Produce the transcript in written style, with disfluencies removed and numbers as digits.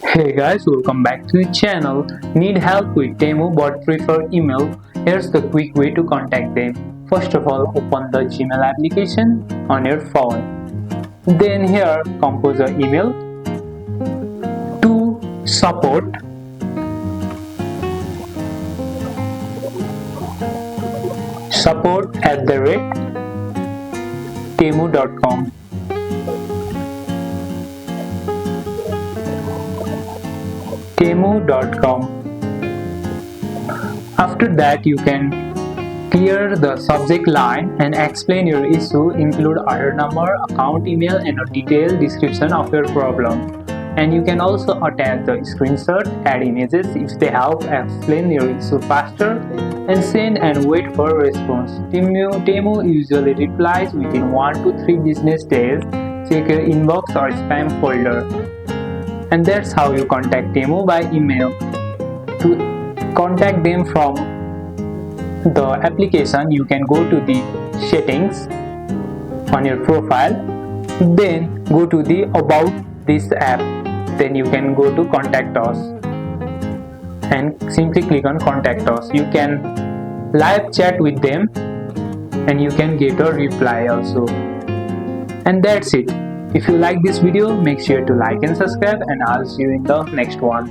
Hey guys, welcome back to the channel. Need help with Temu but prefer email? Here's the quick way to contact them. First of all, open the Gmail application on your phone. Then here compose an email to support@temu.com. Temu.com. After that, you can clear the subject line and explain your issue, include order number, account email, and a detailed description of your problem. And you can also attach the screenshot, add images if they help explain your issue faster, and send and wait for a response. Temu usually replies within 1 to 3 business days. Check your inbox or spam folder. And that's how you contact Temu by email. To contact them from the application, you can go to the settings on your profile, then go to the about this app, then you can go to contact us and simply click on contact us. You can live chat with them and you can get a reply also. And that's it. If you like this video, make sure to like and subscribe, and I'll see you in the next one.